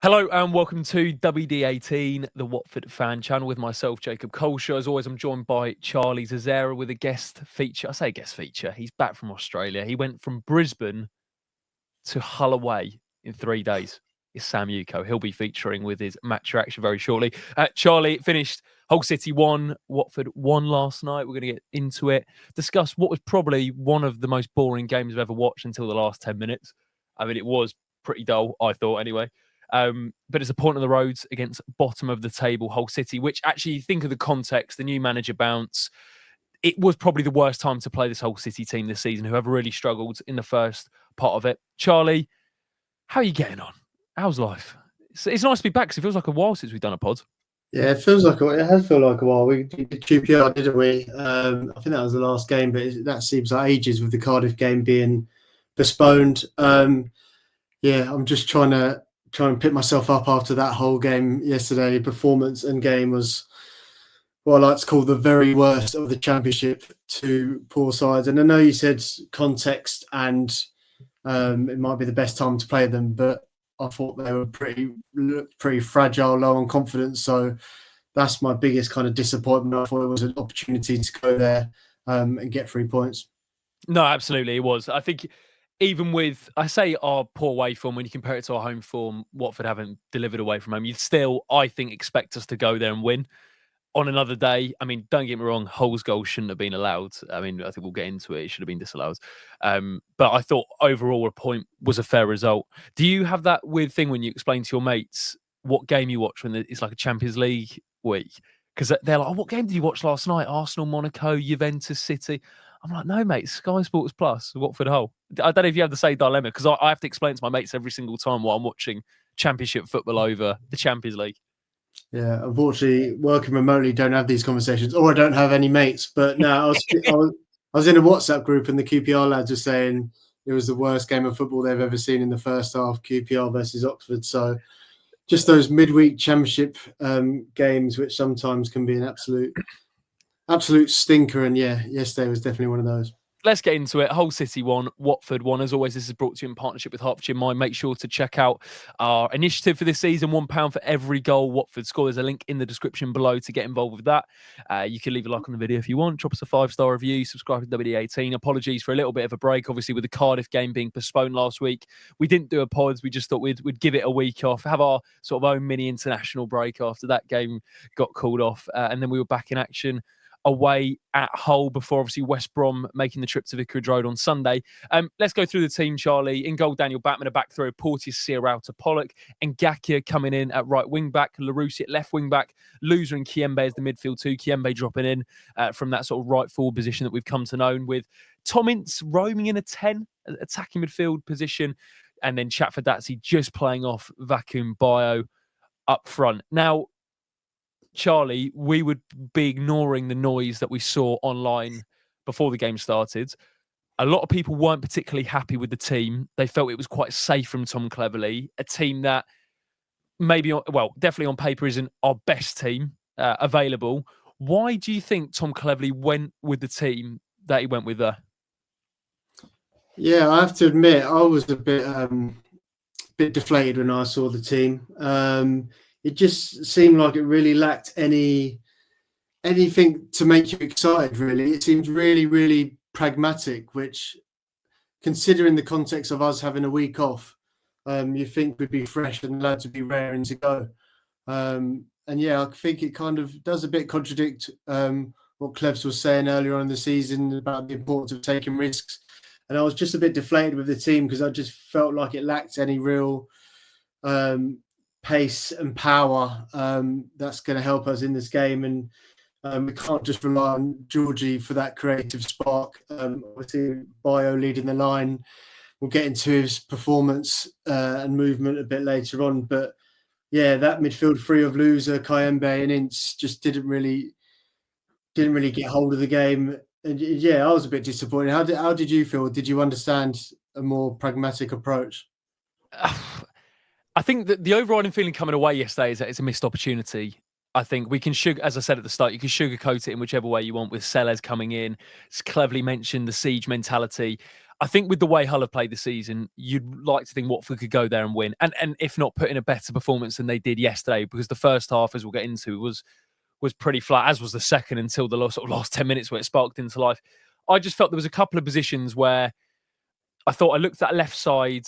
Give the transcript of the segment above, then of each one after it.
Hello and welcome to WD18, the Watford fan channel with myself, Jacob Colshaw. As always, I'm joined by Charlie Zazera with a guest feature. I say guest feature. He's back from Australia. He went from Brisbane to Hull away in 3 days. It's Sam Yuko. He'll be featuring with his match reaction very shortly. Charlie, it finished Hull City 1, Watford 1 last night. We're going to get into it, discuss what was probably one of the most boring games I've ever watched until the last 10 minutes. I mean, it was pretty dull, I thought, anyway. But it's a point on the road against bottom of the table Hull City, which actually, think of the context, the new manager bounce. It was probably the worst time to play this Hull City team this season, who have really struggled in the first part of it. Charlie, how are you getting on? How's life? It's nice to be back because it feels like a while since we've done a pod. Yeah, it has felt like a while. We did QPR, didn't we? I think that was the last game, but that seems like ages with the Cardiff game being postponed. I'm just trying to pick myself up after that whole game yesterday. Performance and game was what I like to call the very worst of the Championship. Two poor sides, and I know you said context and it might be the best time to play them, but I thought they were pretty fragile, low on confidence. So that's my biggest kind of disappointment. I thought it was an opportunity to go there and get 3 points. No, absolutely, it was. I think even with, I say, our poor away form, when you compare it to our home form, Watford haven't delivered away from home. You'd still, I think, expect us to go there and win. On another day, I mean, don't get me wrong, Hull's goal shouldn't have been allowed. I mean, I think we'll get into it. It should have been disallowed. But I thought overall a point was a fair result. Do you have that weird thing when you explain to your mates what game you watch when it's like a Champions League week? Because they're like, oh, what game did you watch last night? Arsenal, Monaco, Juventus, City. I'm like, no, mate, Sky Sports Plus, Watford Hull. I don't know if you have the same dilemma, because I have to explain to my mates every single time while I'm watching Championship football over the Champions League. Yeah, unfortunately, working remotely, don't have these conversations, or I don't have any mates. But no, I was in a WhatsApp group, and the QPR lads were saying it was the worst game of football they've ever seen in the first half, QPR versus Oxford. So just those midweek Championship games, which sometimes can be an absolute stinker. And yeah, yesterday was definitely one of those. Let's get into it. Hull City 1, Watford 1. As always, this is brought to you in partnership with Hertfordshire Mind. Make sure to check out our initiative for this season, £1 for every goal Watford score. There's a link in the description below to get involved with that. You can leave a like on the video if you want. Drop us a 5-star review. Subscribe to WD18. Apologies for a little bit of a break, obviously, with the Cardiff game being postponed last week. We didn't do a pod. We just thought we'd give it a week off, have our sort of own mini international break after that game got called off. And then we were back in action away at Hull before obviously West Brom making the trip to Vicarage Road on Sunday. Let's go through the team, Charlie. In goal, Daniel Batman, a back throw, Porteous, Sierra to Pollock, and Ngakia coming in at right wing back, Larousse at left wing back, Loser and Kiembe as the midfield two, Kiembe dropping in from that sort of right forward position that we've come to know, with Tom Ince roaming in a 10, attacking midfield position, and then Chatford Datsy just playing off Vacuum Bio up front. Now, Charlie, we would be ignoring the noise that we saw online before the game started. A lot of people weren't particularly happy with the team. They felt it was quite safe from Tom Cleverley, a team that maybe, well, definitely on paper isn't our best team available. Why do you think Tom Cleverley went with the team that he went with there? Yeah, I have to admit, I was a bit deflated when I saw the team. It just seemed like it really lacked anything to make you excited, really. It seemed really, really pragmatic, which, considering the context of us having a week off, you think would be fresh and allowed to be raring to go. And yeah, I think it kind of does a bit contradict what Clevs was saying earlier on in the season about the importance of taking risks. And I was just a bit deflated with the team because I just felt like it lacked any real pace and power that's going to help us in this game, and we can't just rely on Georgie for that creative spark. Obviously, Bio leading the line. We'll get into his performance and movement a bit later on, but yeah, that midfield three of Loser, Kiembe, and Ince just didn't really get hold of the game. And yeah, I was a bit disappointed. How did you feel? Did you understand a more pragmatic approach? I think that the overriding feeling coming away yesterday is that it's a missed opportunity. I think we can, as I said at the start, you can sugarcoat it in whichever way you want with Sellers coming in. It's cleverly mentioned the siege mentality. I think with the way Hull have played this season, you'd like to think Watford could go there and win, and if not, put in a better performance than they did yesterday. Because the first half, as we'll get into, was pretty flat, as was the second until the last 10 minutes where it sparked into life. I just felt there was a couple of positions where I thought I looked at left side.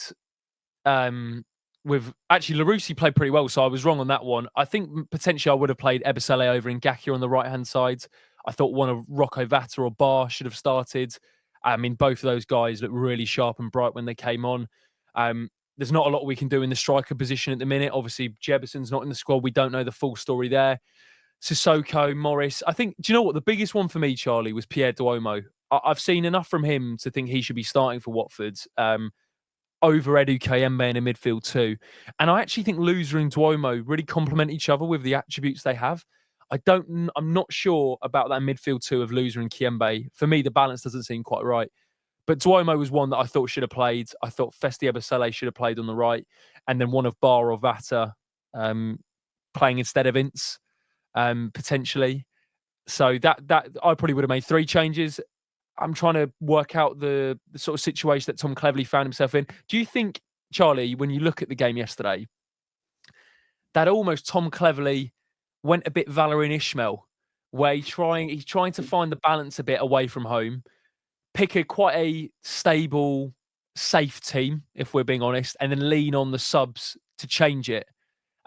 With actually Larousse played pretty well, so I was wrong on that one. I think potentially I would have played Ebosele over Ngakia on the right hand side. I thought one of Rocco Vata or Bar should have started. I mean, both of those guys looked really sharp and bright when they came on. There's not a lot we can do in the striker position at the minute. Obviously, Jebison's not in the squad. We don't know the full story there. Sissoko, Morris. I think, do you know what? The biggest one for me, Charlie, was Pierre Duomo. I've seen enough from him to think he should be starting for Watford. Over Edu Kayembe in a midfield too. And I actually think Loser and Duomo really complement each other with the attributes they have. I'm not sure about that midfield two of Loser and Kiembe. For me, the balance doesn't seem quite right. But Duomo was one that I thought should have played. I thought Festi Ebosele should have played on the right. And then one of Bar or Vata playing instead of Ince, potentially. So that I probably would have made 3 changes. I'm trying to work out the sort of situation that Tom Cleverley found himself in. Do you think, Charlie, when you look at the game yesterday, that almost Tom Cleverley went a bit Valérien Ismaël, where he's trying to find the balance a bit away from home, pick quite a stable, safe team, if we're being honest, and then lean on the subs to change it.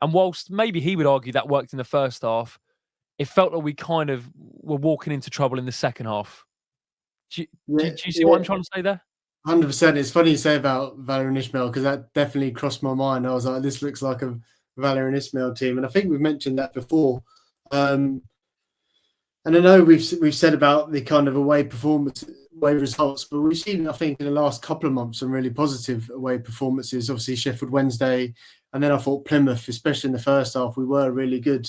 And whilst maybe he would argue that worked in the first half, it felt like we kind of were walking into trouble in the second half. Do you see what I'm trying to say there? 100%. It's funny you say about Valérien Ismaël because that definitely crossed my mind. I was like, this looks like a Valérien Ismaël team, and I think we've mentioned that before. And I know we've said about the kind of away results, but we've seen, I think, in the last couple of months some really positive away performances. Obviously, Sheffield Wednesday, and then I thought Plymouth, especially in the first half, we were really good.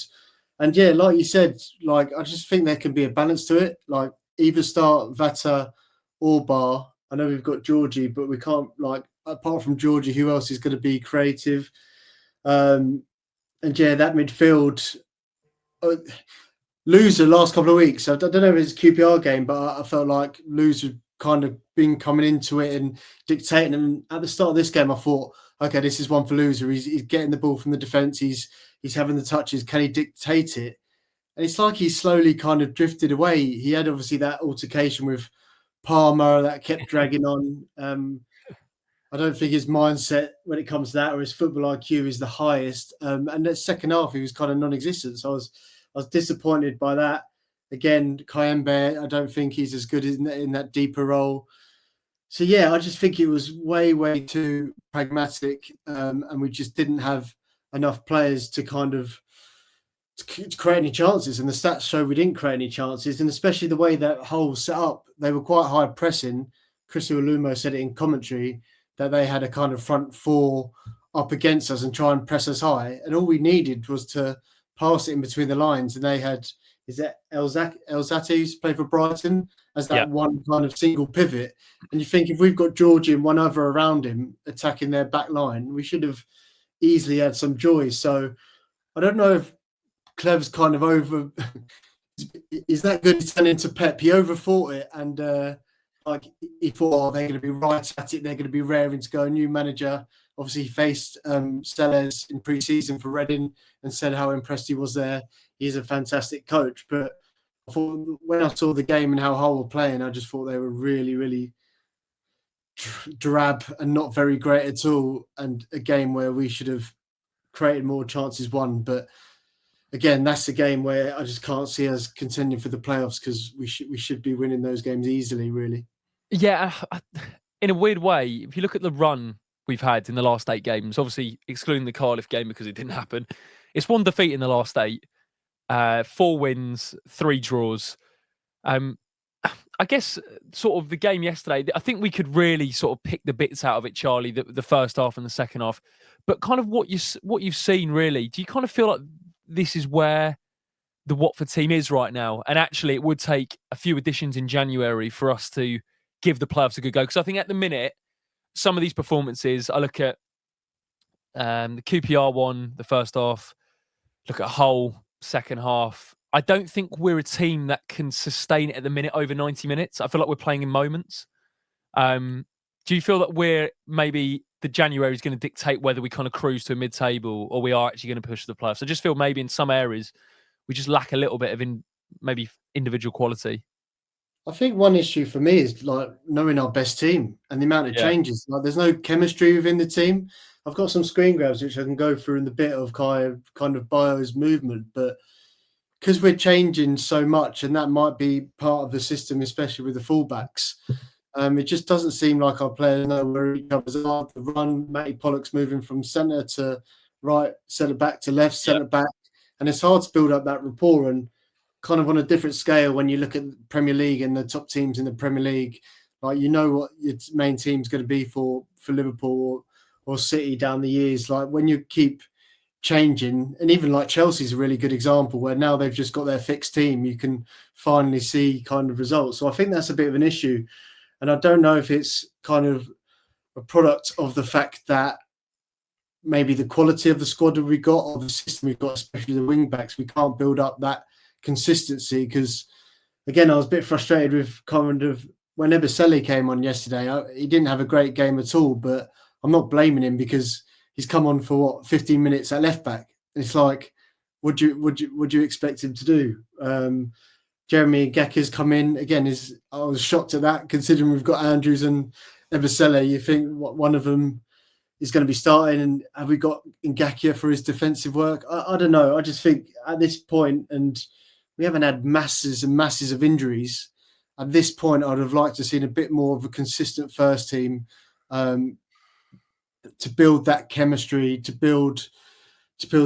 And yeah, like you said, like I just think there can be a balance to it. Like either start Vata or Bar. I know we've got Georgie, but we can't, like, apart from Georgie, who else is going to be creative? And yeah, that midfield. Loser last couple of weeks. I don't know if it's a QPR game, but I felt like Loser kind of been coming into it and dictating. And at the start of this game, I thought, okay, this is one for Loser. He's getting the ball from the defence. He's having the touches. Can he dictate it? And it's like he's slowly kind of drifted away. He had obviously that altercation with Palmer that kept dragging on. I don't think his mindset when it comes to that or his football IQ is the highest. And the second half, he was kind of non-existent. So I was disappointed by that. Again, Kayembe, I don't think he's as good in that deeper role. So yeah, I just think it was way, way too pragmatic, and we just didn't have enough players to kind of to create any chances. And the stats show we didn't create any chances, and especially the way that Hull set up, they were quite high pressing. Chris Ulumo said it in commentary that they had a kind of front four up against us and try and press us high, and all we needed was to pass it in between the lines. And they had, is that El Zati who's played for Brighton as that one kind of single pivot. And you think if we've got Georgie and one other around him attacking their back line, we should have easily had some joy. So I don't know if Clev's kind of over. Is that good to turn into Pep? He overthought it, and like he thought, oh, they're going to be right at it. They're going to be raring to go. New manager. Obviously, he faced Sellers in pre-season for Reading and said how impressed he was there. He's a fantastic coach. But I thought when I saw the game and how Hull were playing, I just thought they were really, really drab and not very great at all. And a game where we should have created more chances won. But again, that's a game where I just can't see us contending for the playoffs because we should be winning those games easily, really. Yeah, in a weird way, if you look at the run we've had in the last 8 games, obviously excluding the Cardiff game because it didn't happen, it's 1 defeat in the last 8, 4 wins, 3 draws. I guess sort of the game yesterday, I think we could really sort of pick the bits out of it, Charlie, the first half and the second half. But kind of what you've seen, really, do you kind of feel like this is where the Watford team is right now? And actually, it would take a few additions in January for us to give the playoffs a good go. Because I think at the minute, some of these performances, I look at the QPR one, the first half, look at Hull, second half. I don't think we're a team that can sustain it at the minute over 90 minutes. I feel like we're playing in moments. Do you feel that we're maybe the January is going to dictate whether we kind of cruise to a mid-table or we are actually going to push the playoffs? I just feel maybe in some areas we just lack a little bit of maybe individual quality. I think one issue for me is like knowing our best team and the amount of Yeah. changes. Like, there's no chemistry within the team. I've got some screen grabs which I can go through in the bit of kind of Bio's movement, but because we're changing so much, and that might be part of the system, especially with the fullbacks. It just doesn't seem like our players know where each other's are. The run, Matty Pollock's moving from centre to right, centre back to left, centre back, and it's hard to build up that rapport. And kind of on a different scale, when you look at the Premier League and the top teams in the Premier League, like you know what your main team's going to be for Liverpool or City down the years. Like when you keep changing, and even like Chelsea's a really good example where now they've just got their fixed team, you can finally see kind of results. So I think that's a bit of an issue. And I don't know if it's kind of a product of the fact that maybe the quality of the squad that we got or the system we've got, especially the wing backs, we can't build up that consistency. Because again, I was a bit frustrated with kind of when Ebisele came on yesterday. He didn't have a great game at all, but I'm not blaming him because he's come on for 15 minutes at left back. And it's like, would you expect him to do? Jeremy Gecker's come in again. I was shocked at that, considering we've got Andrews and Ebisele. You think one of them is going to be starting, and have we got Ngakia for his defensive work? I don't know. I just think at this point, and we haven't had masses and masses of injuries. At this point, I'd have liked to have seen a bit more of a consistent first team to build that chemistry, to build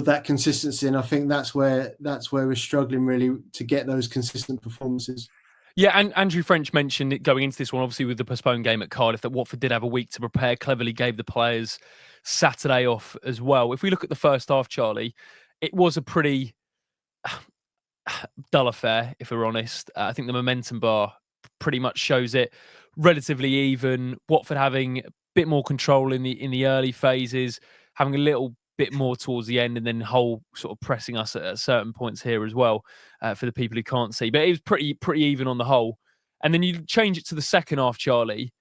that consistency. And I think that's where we're struggling really to get those consistent performances. Yeah, and Andrew French mentioned it going into this one, obviously with the postponed game at Cardiff, that Watford did have a week to prepare, cleverly gave the players Saturday off as well. If we look at the first half, Charlie, it was a pretty dull affair, if we're honest. I think the momentum bar pretty much shows it. Relatively even. Watford having a bit more control in the early phases, having a little bit more towards the end, and then Hull sort of pressing us at certain points here as well, for the people who can't see. But it was pretty even on the whole. And then you change it to the second half, Charlie.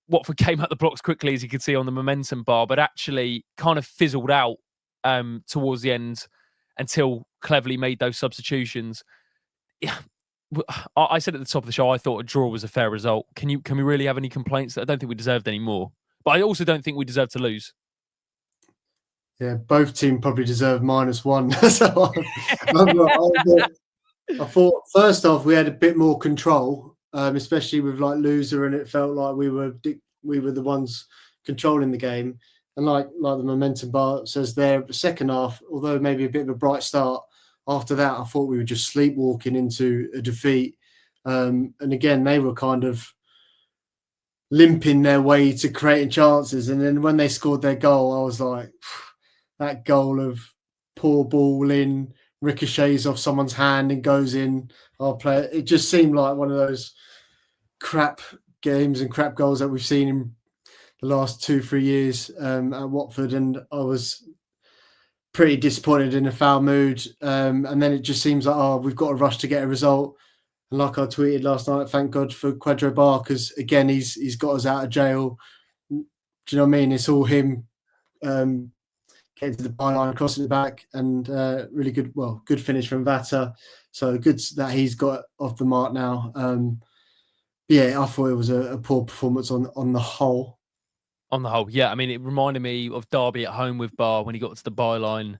Watford came out the blocks quickly, as you could see on the momentum bar, but actually kind of fizzled out towards the end until cleverly made those substitutions. Yeah, I said at the top of the show, I thought a draw was a fair result. Can we really have any complaints? I don't think we deserved any more, but I also don't think we deserve to lose. Yeah, both teams probably deserve -1. So I thought first off we had a bit more control, especially with like loser, and it felt like we were the ones controlling the game. And like the momentum bar says there, the second half, although maybe a bit of a bright start, after that I thought we were just sleepwalking into a defeat. And again, they were kind of limping their way to creating chances. And then when they scored their goal, I was like, that goal of poor ball in, ricochets off someone's hand and goes in our player. It just seemed like one of those crap games and crap goals that we've seen in the last 2-3 years at Watford. And I was pretty disappointed, in a foul mood. And then it just seems like, we've got to rush to get a result. And like I tweeted last night, thank God for Quadro Bar, because again, he's got us out of jail. Do you know what I mean? It's all him. Getting to the byline, crossing the back, and really good finish from Vata. So good that he's got off the mark now. Yeah, I thought it was a poor performance on the whole. On the whole, yeah. I mean, it reminded me of Derby at home with Bar when he got to the byline.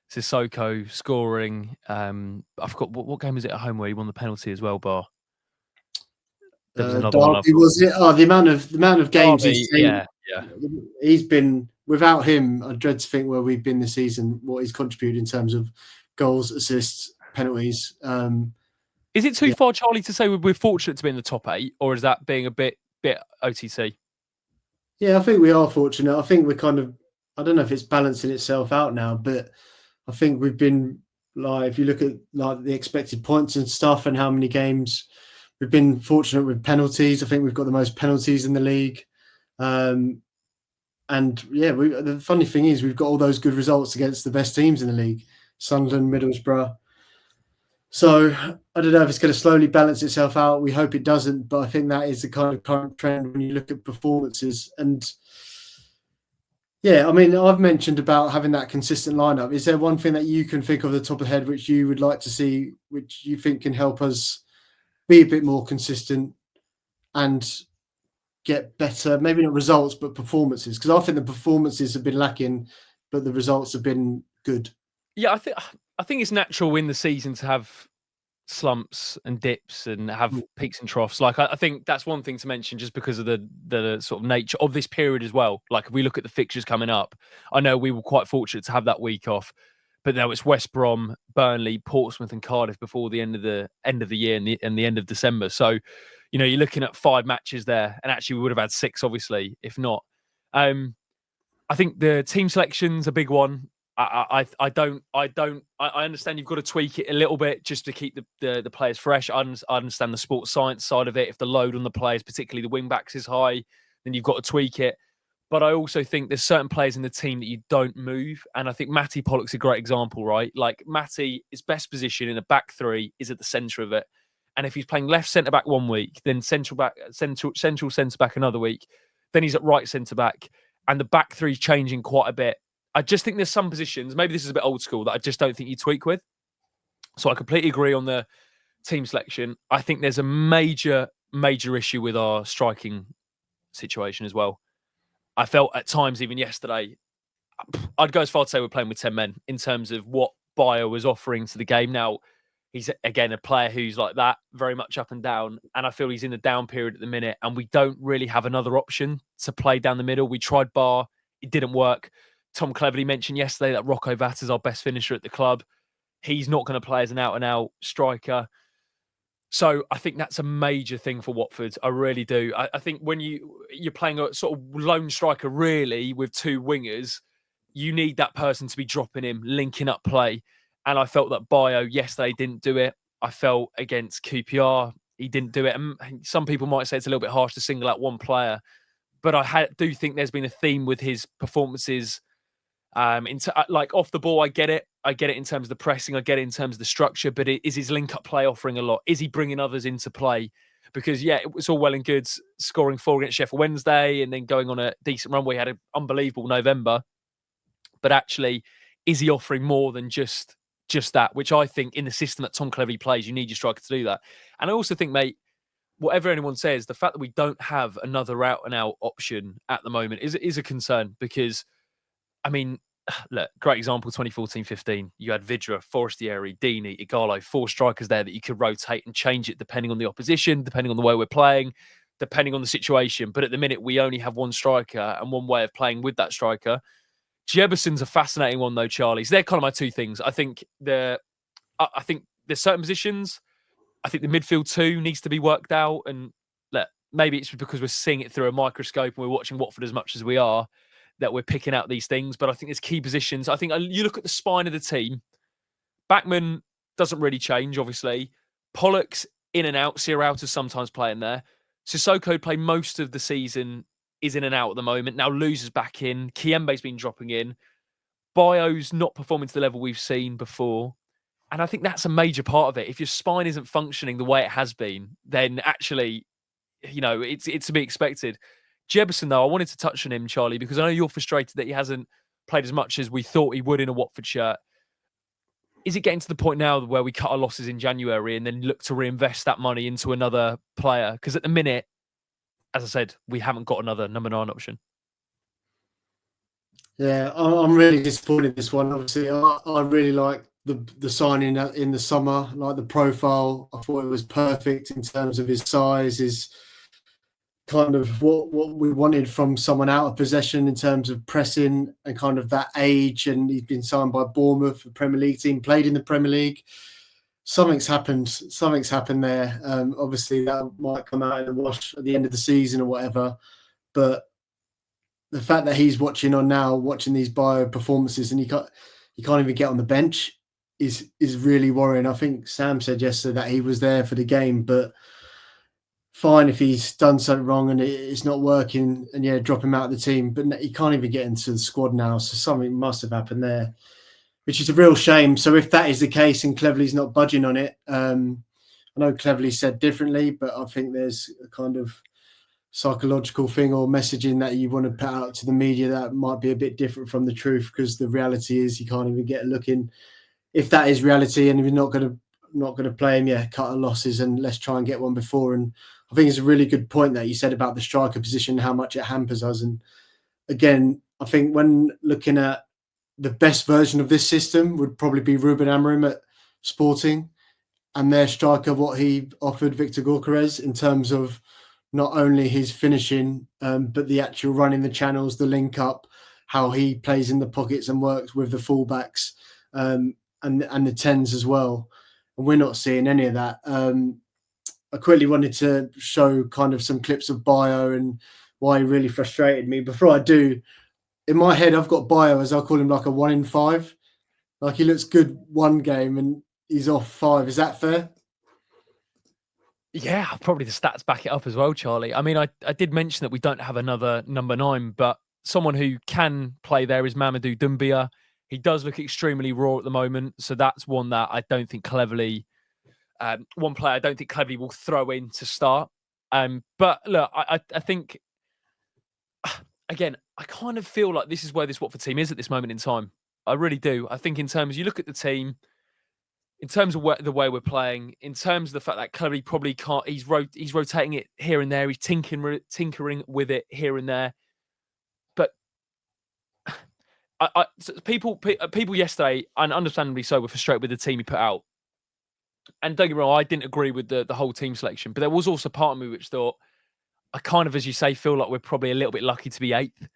Sissoko scoring. I forgot what game was it at home where he won the penalty as well, Bar. There was another one. Was it? Oh, the amount of games Derby, he's seen. yeah. He's been, without him, I dread to think where we've been this season, what he's contributed in terms of goals, assists, penalties. Is it too far, Charlie, to say we're fortunate to be in the top 8, or is that being a bit OTT? Yeah, I think we are fortunate. I think we're kind of, I don't know if it's balancing itself out now, but I think we've been, like, if you look at like the expected points and stuff and how many games, we've been fortunate with penalties. I think we've got the most penalties in the league. And yeah, the funny thing is we've got all those good results against the best teams in the league: Sunderland, Middlesbrough, So I don't know if it's going to slowly balance itself out. We hope it doesn't, but I think that is the kind of current trend when you look at performances. And yeah, I mean, I've mentioned about having that consistent lineup. Is there one thing that you can think of the top of the head which you would like to see, which you think can help us be a bit more consistent and get better, maybe not results, but performances? Because I think the performances have been lacking, but the results have been good. Yeah, I think it's natural in the season to have slumps and dips and have peaks and troughs. Like I think that's one thing to mention, just because of the sort of nature of this period as well. Like if we look at the fixtures coming up, I know we were quite fortunate to have that week off, but now it's West Brom, Burnley, Portsmouth, and Cardiff before the end of the year and the end of December. So, you're looking at 5 matches there, and actually we would have had 6, obviously, if not. I think the team selection's a big one. I understand you've got to tweak it a little bit just to keep the players fresh. I understand the sports science side of it. If the load on the players, particularly the wing backs, is high, then you've got to tweak it. But I also think there's certain players in the team that you don't move. And I think Matty Pollock's a great example, right? Like Matty, his best position in a back three is at the centre of it. And if he's playing left centre back one week, then central centre back another week, then he's at right centre back. And the back three's changing quite a bit. I just think there's some positions, maybe this is a bit old school, that I just don't think you tweak with. So I completely agree on the team selection. I think there's a major issue with our striking situation as well. I felt at times, even yesterday, I'd go as far to say we're playing with 10 men in terms of what Bayo was offering to the game. Now, he's, again, a player who's like that, very much up and down. And I feel he's in the down period at the minute. And we don't really have another option to play down the middle. We tried Bar. It didn't work. Tom Cleverley mentioned yesterday that Rocco Vatt is our best finisher at the club. He's not going to play as an out-and-out striker. So I think that's a major thing for Watford. I really do. I think when you're playing a sort of lone striker, really, with 2 wingers, you need that person to be dropping him, linking up play. And I felt that Bayo yesterday didn't do it. I felt against QPR, he didn't do it. And some people might say it's a little bit harsh to single out one player, but I do think there's been a theme with his performances. Like off the ball, I get it. I get it in terms of the pressing. I get it in terms of the structure. But is his link-up play offering a lot? Is he bringing others into play? Because, yeah, it was all well and good scoring 4 against Sheffield Wednesday and then going on a decent run. We had an unbelievable November. But actually, is he offering more than just that? Which I think in the system that Tom Cleverley plays, you need your striker to do that. And I also think, mate, whatever anyone says, the fact that we don't have another out-and-out option at the moment is a concern because, I mean, look, great example, 2014-15. You had Vidra, Forestieri, Deeney, Igalo, 4 strikers there that you could rotate and change it depending on the opposition, depending on the way we're playing, depending on the situation. But at the minute, we only have one striker and one way of playing with that striker. Jebuson's a fascinating one, though, Charlie. So they're kind of my 2 things. I think there's certain positions. I think the midfield 2 needs to be worked out. And look, maybe it's because we're seeing it through a microscope and we're watching Watford as much as we are that we're picking out these things. But I think there's key positions. I think you look at the spine of the team. Backman doesn't really change, obviously. Pollock's in and out. Sierralta's sometimes playing there. Sissoko played most of the season, is in and out at the moment. Now Luz is back in. Kiembe's been dropping in. Bayo's not performing to the level we've seen before. And I think that's a major part of it. If your spine isn't functioning the way it has been, then actually, it's to be expected. Jebon, though, I wanted to touch on him, Charlie, because I know you're frustrated that he hasn't played as much as we thought he would in a Watford shirt. Is it getting to the point now where we cut our losses in January and then look to reinvest that money into another player? Because at the minute, as I said, we haven't got another number 9 option. Yeah, I'm really disappointed in this one. Obviously, I really like the signing in the summer, like the profile. I thought it was perfect in terms of his size, his kind of what we wanted from someone out of possession in terms of pressing and kind of that age. And he's been signed by Bournemouth, the Premier League team, played in the Premier League. Something's happened there. Obviously, that might come out in the wash at the end of the season or whatever. But the fact that he's watching these Bayo performances and he can't even get on the bench is really worrying. I think Sam said yesterday that he was there for the game, but fine if he's done something wrong and it's not working, and drop him out of the team. But he can't even get into the squad now, so something must have happened there. which is a real shame. So if that is the case and Cleverley's not budging on it, I know Cleverley said differently, but I think there's a kind of psychological thing or messaging that you want to put out to the media that might be a bit different from the truth, because the reality is you can't even get a look in. If that is reality, and if you're not going to play him, cut our losses and let's try and get one before. And I think it's a really good point that you said about the striker position, how much it hampers us. And again, I think when looking at the best version of this system would probably be Ruben Amorim at Sporting, and their striker, what he offered Victor Gyökeres in terms of not only his finishing, but the actual running the channels, the link up, how he plays in the pockets and works with the fullbacks, and the tens as well. And we're not seeing any of that. I quickly wanted to show kind of some clips of Bio and why he really frustrated me. Before I do, in my head, I've got Bio as I call him like a 1 in 5. Like he looks good one game and he's off 5. Is that fair? Yeah, probably the stats back it up as well, Charlie. I mean, I did mention that we don't have another number 9, but someone who can play there is Mamadou Doumbia. He does look extremely raw at the moment, so that's one that I don't think Cleverley, one player I don't think Cleverley will throw in to start. But look, I think, again, I kind of feel like this is where this Watford team is at this moment in time. I really do. I think in terms, you look at the team, in terms of the way we're playing, in terms of the fact that Cleverley probably can't, he's rotating it here and there, he's tinkering with it here and there. But people yesterday, and understandably so, were frustrated with the team he put out. And don't get me wrong, I didn't agree with the whole team selection, but there was also part of me which thought, I kind of, as you say, feel like we're probably a little bit lucky to be 8th.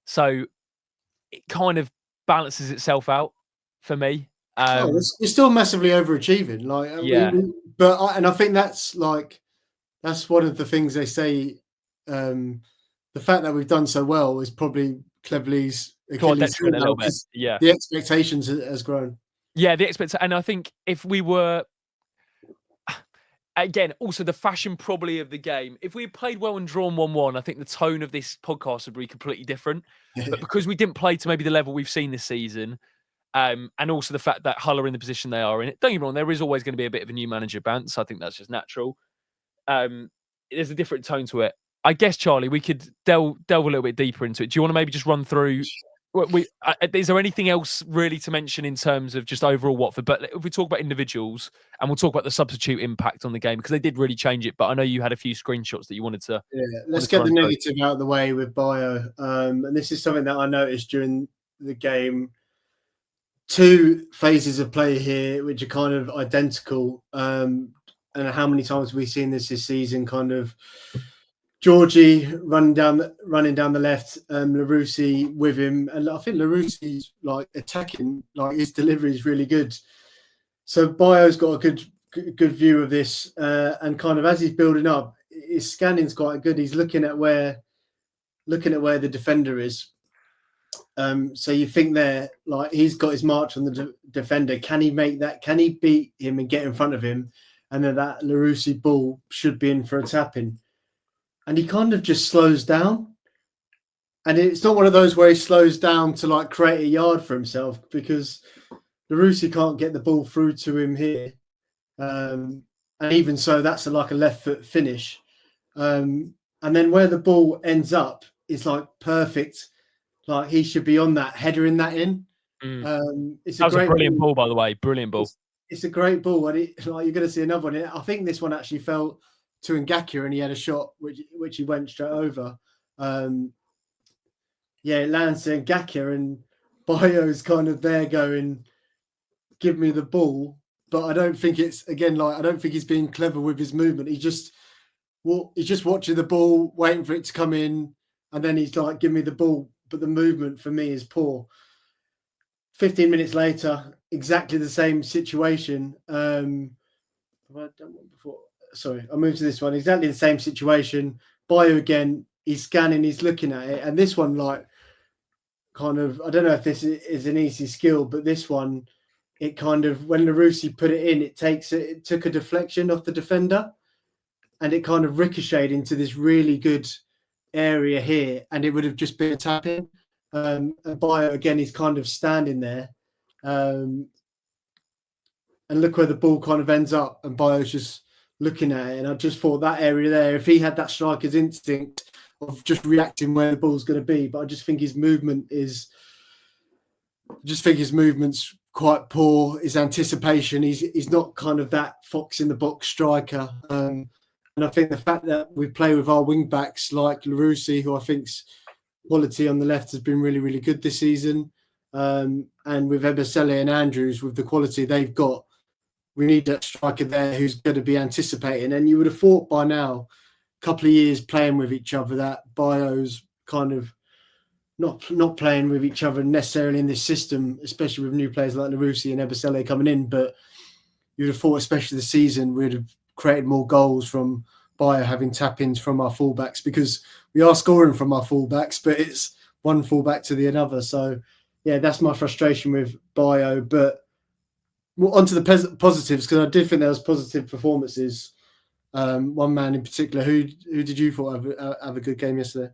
So it kind of balances itself out for me. We're still massively overachieving. I think that's one of the things they say. The fact that we've done so well is probably Cleverley's Achilles heel, a little bit. Yeah, the expectations has grown. Yeah, and I think if we were, again, also the fashion probably of the game, if we had played well and drawn 1-1, I think the tone of this podcast would be completely different. But because we didn't play to maybe the level we've seen this season, and also the fact that Hull are in the position they are in, don't get me wrong, there is always going to be a bit of a new manager bounce. I think that's just natural. There's a different tone to it. I guess, Charlie, we could delve a little bit deeper into it. Do you want to maybe just run through? Is there anything else really to mention in terms of just overall Watford? But if we talk about individuals, and we'll talk about the substitute impact on the game, because they did really change it. But I know you had a few screenshots that you wanted to. Yeah, let's get the negative out of the way with Bio. And this is something that I noticed during the game. 2 phases of play here, which are kind of identical. And how many times have we seen this season? Kind of Georgie running down the left, Larousse with him, and I think Larousse's like attacking, like his delivery is really good. So Bio's got a good view of this, and kind of as he's building up, his scanning's quite good. He's looking at where the defender is. So you think there, like he's got his march on the defender. Can he make that? Can he beat him and get in front of him? And then that Larousse ball should be in for a tap-in. And he kind of just slows down. And it's not one of those where he slows down to like create a yard for himself, because Larousse can't get the ball through to him here. And even so, that's like a left foot finish. And then where the ball ends up is like perfect. Like he should be on that, headering that in. It's a brilliant ball, by the way. Brilliant ball. It's a great ball. And like you're going to see another one. I think this one actually fell to Ngakia, and he had a shot which he went straight over. It lands to Ngakia, and Bio's kind of there going, give me the ball. But I don't think it's, again, like I don't think he's being clever with his movement. He's just watching the ball, waiting for it to come in, and then he's like, give me the ball. But the movement for me is poor. 15 minutes later, exactly the same situation. Have I done one before? Sorry, I moved to this one. Exactly the same situation. Bio again, he's scanning, he's looking at it. And this one, like, kind of, I don't know if this is an easy skill, but this one, it kind of, when Larousse put it in, it took a deflection off the defender, and it kind of ricocheted into this really good area here, and it would have just been a tap in. And Bio again, he's kind of standing there, and look where the ball kind of ends up, and Bio's just looking at it. And I just thought that area there, if he had that striker's instinct of just reacting where the ball's going to be, but I just think his movement's quite poor. His anticipation, he's not kind of that fox in the box striker. And I think the fact that we play with our wing backs like Larousse, who I think's quality on the left has been really, really good this season, and with Ebesele and Andrews, with the quality they've got, we need that striker there who's going to be anticipating. And you would have thought by now, a couple of years playing with each other, that Bio's kind of not playing with each other necessarily in this system, especially with new players like Larousse and Ebesele coming in. But you would have thought, especially this season, we'd have created more goals from Bio having tap-ins from our fullbacks, because we are scoring from our fullbacks, but it's one fullback to the another. So, yeah, that's my frustration with Bio. But onto the positives, because I did think there was positive performances. One man in particular, who did you thought have a good game yesterday?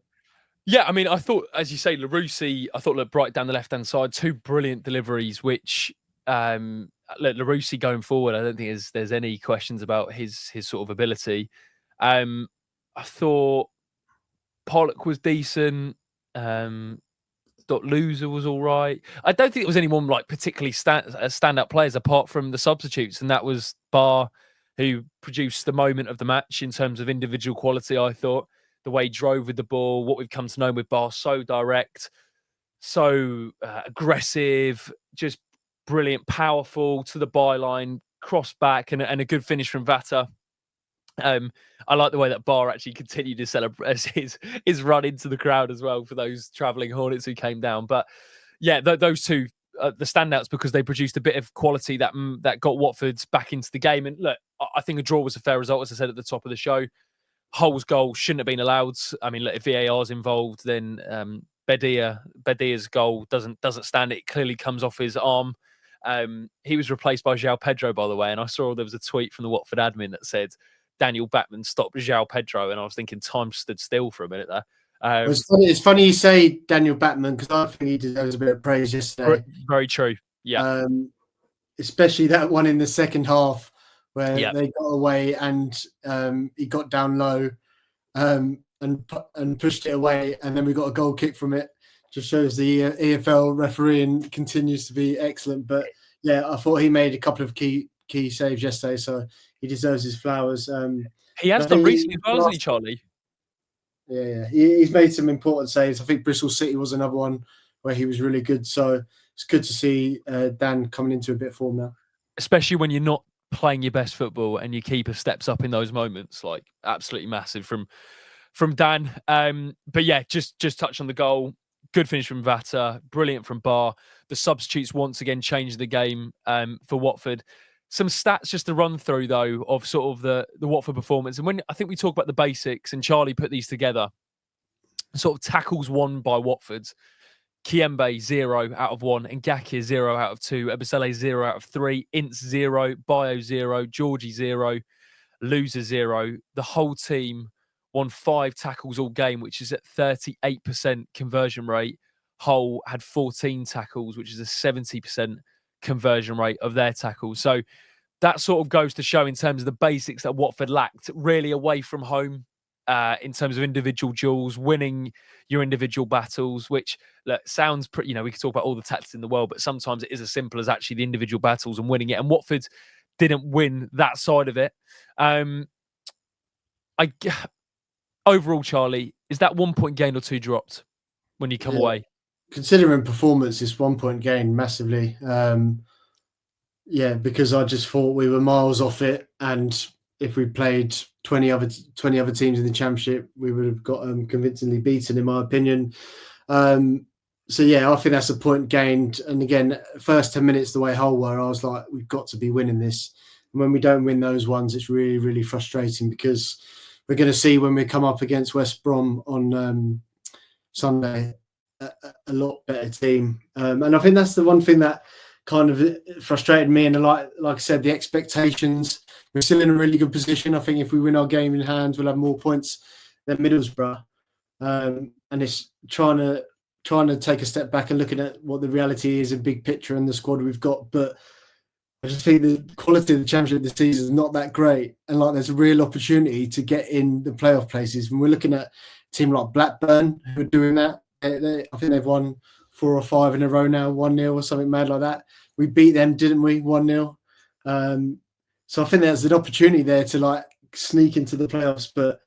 Yeah, I mean, I thought, as you say, Larousse, I thought looked bright down the left-hand side. Two brilliant deliveries, which Larousse going forward, I don't think there's any questions about his sort of ability. I thought Pollock was decent. Loser was all right. I don't think it was anyone like particularly standout players apart from the substitutes, and that was Barr, who produced the moment of the match in terms of individual quality. I thought the way he drove with the ball, what we've come to know with Barr, so direct, so aggressive, just brilliant, powerful to the byline, cross back, and a good finish from Vata. I like the way that Barr actually continued to celebrate his run into the crowd as well for those travelling Hornets who came down. But yeah, those two the standouts, because they produced a bit of quality that got Watford back into the game. And look, I think a draw was a fair result, as I said at the top of the show. Hull's goal shouldn't have been allowed. I mean, look, if VAR's involved, then Bedia's goal doesn't stand. It clearly comes off his arm. He was replaced by João Pedro, by the way, and I saw there was a tweet from the Watford admin that said Daniel Batman stopped João Pedro, and I was thinking time stood still for a minute there. It's funny you say Daniel Batman, because I think he deserves a bit of praise yesterday. Very true. Yeah. Especially that one in the second half where they got away and he got down low and pushed it away, and then we got a goal kick from it. Just shows the EFL refereeing continues to be excellent. But yeah, I thought he made a couple of key saves yesterday, so he deserves his flowers. He has done recently as well, hasn't he, Charlie? Yeah. He's made some important saves. I think Bristol City was another one where he was really good. So it's good to see Dan coming into a bit of form now. Especially when you're not playing your best football and your keeper steps up in those moments. Like, absolutely massive from Dan. But yeah, just touch on the goal. Good finish from Vata. Brilliant from Barr. The substitutes once again changed the game for Watford. Some stats just to run through, though, of sort of the Watford performance. And when I think we talk about the basics, and Charlie put these together, sort of tackles won by Watford. Kiembe, 0 out of 1. Ngakia, 0 out of 2. Ebesele, 0 out of 3. Ince, 0. Bio, 0. Georgie, 0. Loser, 0. The whole team won 5 tackles all game, which is at 38% conversion rate. Hull had 14 tackles, which is a 70% conversion rate of their tackles. So that sort of goes to show in terms of the basics that Watford lacked, really away from home, in terms of individual duels, winning your individual battles, which sounds pretty, we could talk about all the tactics in the world, but sometimes it is as simple as actually the individual battles and winning it. And Watford didn't win that side of it. Overall, Charlie, is that 1 point gained or 2 dropped when you come away? Considering performance, it's 1 point gained massively. Because I just thought we were miles off it, and if we played 20 other teams in the Championship, we would have got convincingly beaten, in my opinion. I think that's a point gained. And again, first 10 minutes, the way Hull were, I was like, we've got to be winning this. And when we don't win those ones, it's really, really frustrating, because we're going to see when we come up against West Brom on Sunday, a lot better team. And I think that's the one thing that kind of frustrated me. And like I said, the expectations, we're still in a really good position. I think if we win our game in hand, we'll have more points than Middlesbrough. And it's trying to trying to take a step back and looking at what the reality is and big picture and the squad we've got. But I just think the quality of the Championship this season is not that great. And like there's a real opportunity to get in the playoff places. When we're looking at a team like Blackburn who are doing that, I think they've won 4 or 5 in a row now, 1-0 or something mad like that. We beat them, didn't we? 1-0. So I think there's an opportunity there to like sneak into the playoffs, but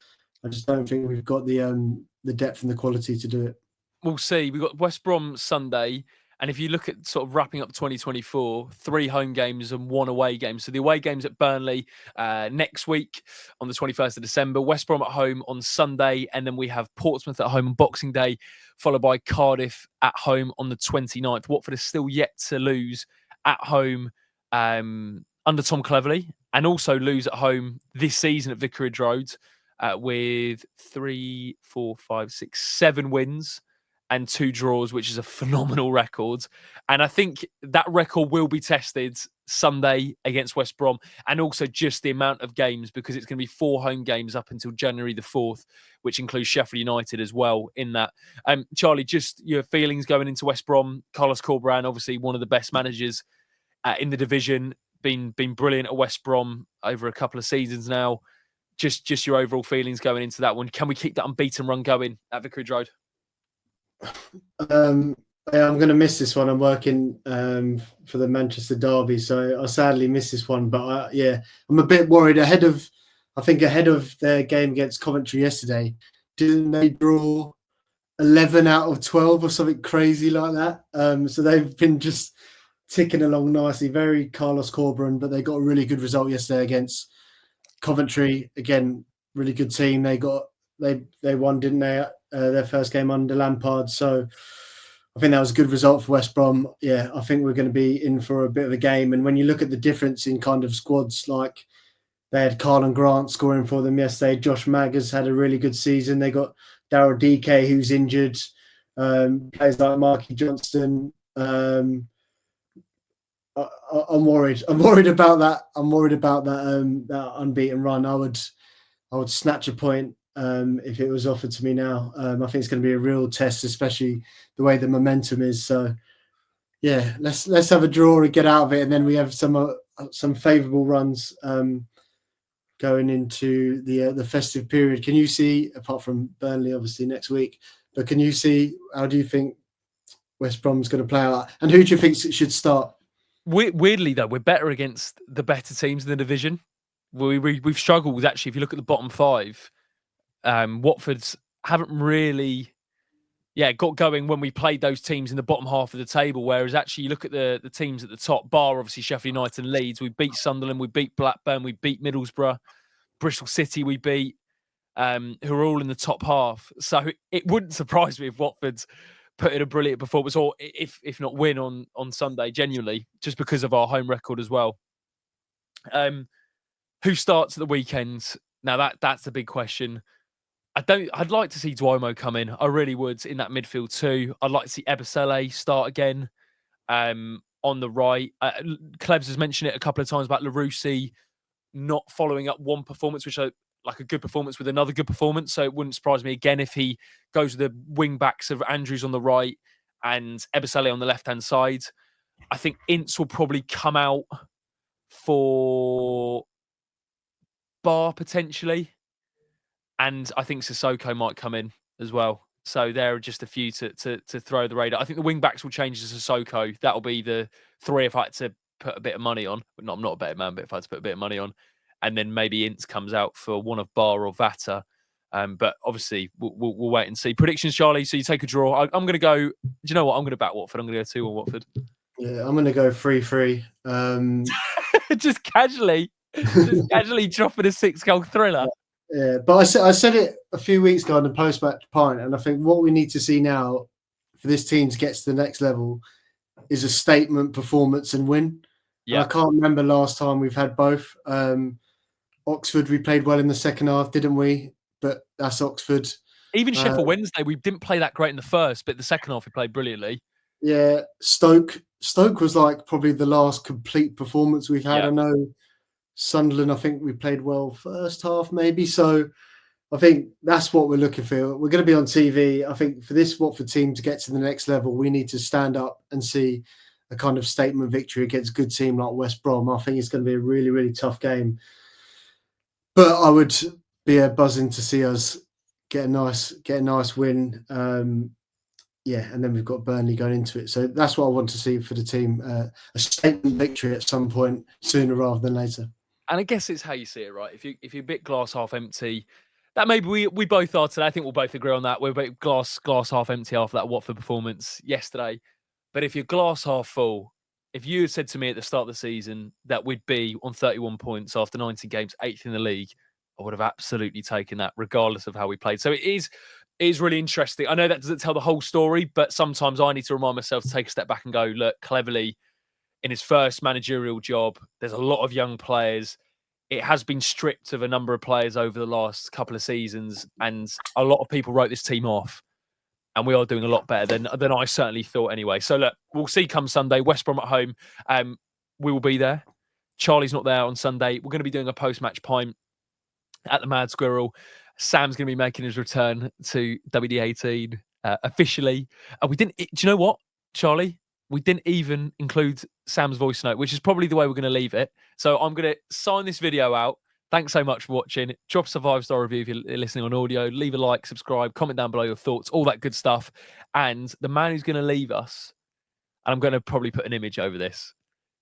I just don't think we've got the depth and the quality to do it. We'll see. We've got West Brom Sunday. And if you look at sort of wrapping up 2024, 3 home games and 1 away game. So the away games at Burnley next week on the 21st of December, West Brom at home on Sunday, and then we have Portsmouth at home on Boxing Day, followed by Cardiff at home on the 29th. Watford is still yet to lose at home under Tom Cleverley, and also lose at home this season at Vicarage Road with 3, 4, 5, 6, 7 wins and 2 draws, which is a phenomenal record. And I think that record will be tested Sunday against West Brom, and also just the amount of games, because it's going to be 4 home games up until January the 4th, which includes Sheffield United as well in that. Charlie, just your feelings going into West Brom. Carlos Corberán, obviously one of the best managers in the division, been brilliant at West Brom over a couple of seasons now. Just your overall feelings going into that one. Can we keep that unbeaten run going at Vicarage Road? I'm going to miss this one. I'm working for the Manchester Derby, so I sadly miss this one. But I'm a bit worried ahead of their game against Coventry yesterday. Didn't they draw 11 out of 12 or something crazy like that? So they've been just ticking along nicely. Very Carlos Corberán, but they got a really good result yesterday against Coventry. Again, really good team. They won, didn't they? Their first game under Lampard. So I think that was a good result for West Brom. Yeah, I think we're going to be in for a bit of a game. And when you look at the difference in kind of squads, like they had Carlin Grant scoring for them yesterday. Josh Mag has had a really good season. They got Daryl DK, who's injured. Players like Marky Johnston. I'm worried. I'm worried about that. That unbeaten run. I would snatch a point if it was offered to me now. I think it's going to be a real test, especially the way the momentum is. So, yeah, let's have a draw and get out of it, and then we have some favourable runs going into the festive period. Can you see, apart from Burnley, obviously next week, but can you see, how do you think West Brom's going to play out, and who do you think should start? Weirdly, though, we're better against the better teams in the division. We've struggled, actually. If you look at the bottom 5, Watford's haven't really got going when we played those teams in the bottom half of the table, whereas actually you look at the teams at the top, bar obviously Sheffield United and Leeds. We beat Sunderland, we beat Blackburn, we beat Middlesbrough, Bristol City we beat, who are all in the top half. So it wouldn't surprise me if Watford's put in a brilliant performance, or if not win on Sunday, genuinely, just because of our home record as well. Who starts at the weekend? Now that's the big question. I'd like to see Duomo come in. I really would, in that midfield too. I'd like to see Ebosele start again on the right. Klebs has mentioned it a couple of times about Larousse not following up one performance, which I like, a good performance with another good performance. So it wouldn't surprise me again if he goes with the wing backs of Andrews on the right and Ebosele on the left-hand side. I think Ince will probably come out for Bar potentially. And I think Sissoko might come in as well. So there are just a few to throw the radar. I think the wing backs will change to Sissoko. That'll be the 3 if I had to put a bit of money on. But I'm not a betting man, but if I had to put a bit of money on. And then maybe Ince comes out for one of Bar or Vata. But obviously, we'll wait and see. Predictions, Charlie. So you take a draw. I'm going to go. Do you know what? I'm going to back Watford. I'm going to go 2 on Watford. Yeah, I'm going to go 3-3. Just casually dropping a 6-goal thriller. Yeah, but I said it a few weeks ago on the post-match pint, and I think what we need to see now for this team to get to the next level is a statement performance and win. Yeah, I can't remember last time we've had both. Oxford, we played well in the second half, didn't we? But that's Oxford. Even Sheffield Wednesday, we didn't play that great in the first, but the second half we played brilliantly. Yeah, Stoke was like probably the last complete performance we've had. Yeah. I know Sunderland, I think we played well first half maybe. So I think that's what we're looking for. We're going to be on TV. I think for this Watford team to get to the next level, we need to stand up and see a kind of statement victory against a good team like West Brom. I think it's going to be a really, really tough game. But I would be buzzing to see us get a nice win. And then we've got Burnley going into it. So that's what I want to see for the team, a statement victory at some point sooner rather than later. And I guess it's how you see it, right? If you're a bit glass half empty, that maybe we both are today. I think we'll both agree on that. We're a bit glass half empty after that Watford performance yesterday. But if you're glass half full, if you had said to me at the start of the season that we'd be on 31 points after 19 games, 8th in the league, I would have absolutely taken that, regardless of how we played. So it is really interesting. I know that doesn't tell the whole story, but sometimes I need to remind myself to take a step back and go, look, Cleverley, in his first managerial job, there's a lot of young players. It has been stripped of a number of players over the last couple of seasons, and a lot of people wrote this team off. And we are doing a lot better than I certainly thought anyway. So look, we'll see come Sunday. West Brom at home. We will be there. Charlie's not there on Sunday. We're going to be doing a post-match pint at the Mad Squirrel. Sam's going to be making his return to WD18 officially. And we didn't. Do you know what, Charlie? We didn't even include Sam's voice note, which is probably the way we're going to leave it. So I'm going to sign this video out. Thanks so much for watching. Drop us a 5-star review if you're listening on audio. Leave a like, subscribe, comment down below your thoughts, all that good stuff. And the man who's going to leave us, and I'm going to probably put an image over this,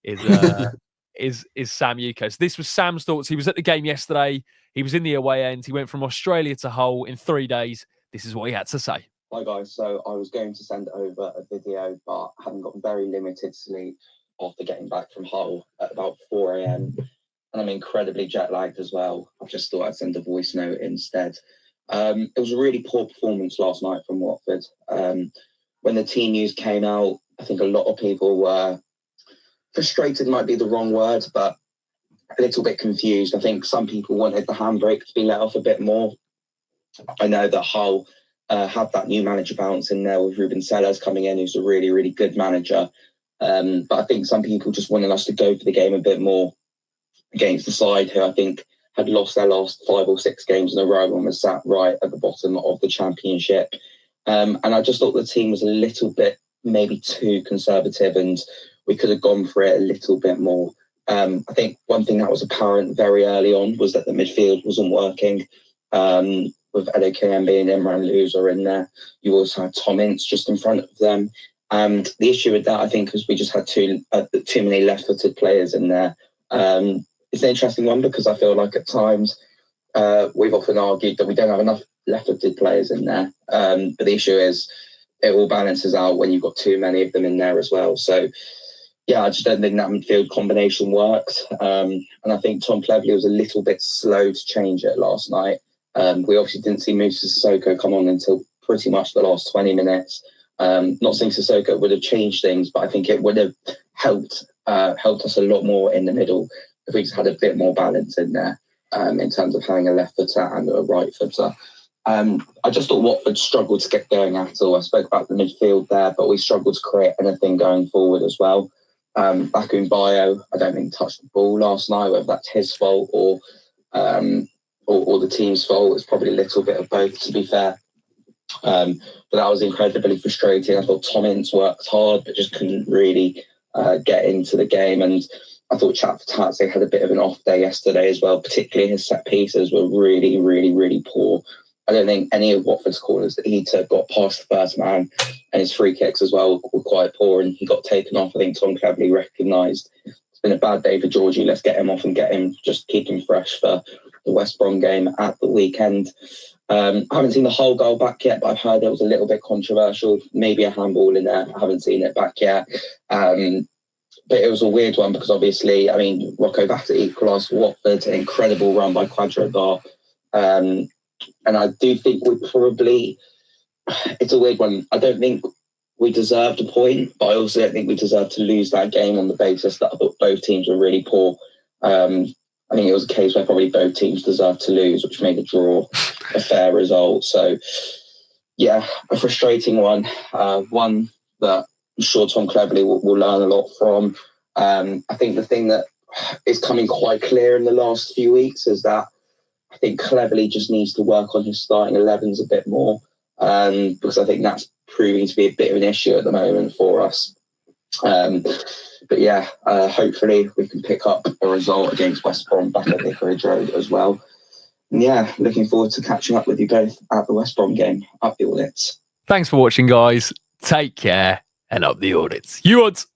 is Sam Yuko. So this was Sam's thoughts. He was at the game yesterday. He was in the away end. He went from Australia to Hull in 3 days. This is what he had to say. Hi guys, so I was going to send over a video, but having got very limited sleep after getting back from Hull at about 4 a.m. and I'm incredibly jet lagged as well, I just thought I'd send a voice note instead. It was a really poor performance last night from Watford. When the team news came out, I think a lot of people were frustrated, might be the wrong word, but a little bit confused. I think some people wanted the handbrake to be let off a bit more. I know that Hull had that new manager bounce in there with Ruben Sellers coming in, who's a really, really good manager. But I think some people just wanted us to go for the game a bit more against the side who I think had lost their last 5 or 6 games in a row and was sat right at the bottom of the Championship. And I just thought the team was a little bit maybe too conservative and we could have gone for it a little bit more. I think one thing that was apparent very early on was that the midfield wasn't working. With Edo Kayembe and Imran Louza in there. You also had Tom Ince just in front of them. And the issue with that, I think, was we just had too many left-footed players in there. It's an interesting one because I feel like at times we've often argued that we don't have enough left-footed players in there. But the issue is it all balances out when you've got too many of them in there as well. So, yeah, I just don't think that midfield combination worked. And I think Tom Cleverley was a little bit slow to change it last night. We obviously didn't see Moussa Sissoko come on until pretty much the last 20 minutes. Not saying Sissoko would have changed things, but I think it would have helped us a lot more in the middle if we just had a bit more balance in there in terms of having a left footer and a right footer. I just thought Watford struggled to get going at all. I spoke about the midfield there, but we struggled to create anything going forward as well. Bakun Bio, I don't think touched the ball last night, whether that's his fault or the team's fault. It's probably a little bit of both, to be fair. But that was incredibly frustrating. I thought Tom Ince worked hard, but just couldn't really get into the game. And I thought Chatfatadze had a bit of an off day yesterday as well, particularly his set pieces were really, really, really poor. I don't think any of Watford's corners that he took got past the first man, and his free kicks as well were quite poor, and he got taken off. I think Tom Cleverley recognised it's been a bad day for Georgie. Let's get him off and just keep him fresh for the West Brom game at the weekend. I haven't seen the whole goal back yet, but I've heard it was a little bit controversial. Maybe a handball in there. I haven't seen it back yet. But it was a weird one because obviously, I mean, Rocco Batta equalised for Watford, an incredible run by Quadro. And I do think it's a weird one. I don't think we deserved a point, but I also don't think we deserved to lose that game on the basis that I thought both teams were really poor. I think it was a case where probably both teams deserved to lose, which made the draw a fair result. So, yeah, a frustrating one. One that I'm sure Tom Cleverley will learn a lot from. I think the thing that is coming quite clear in the last few weeks is that I think Cleverley just needs to work on his starting 11s a bit more, because I think that's proving to be a bit of an issue at the moment for us. But yeah, hopefully we can pick up a result against West Brom back at Vicarage Road as well. And yeah, looking forward to catching up with you both at the West Brom game. Up the audits. Thanks for watching, guys. Take care and up the audits. You odds.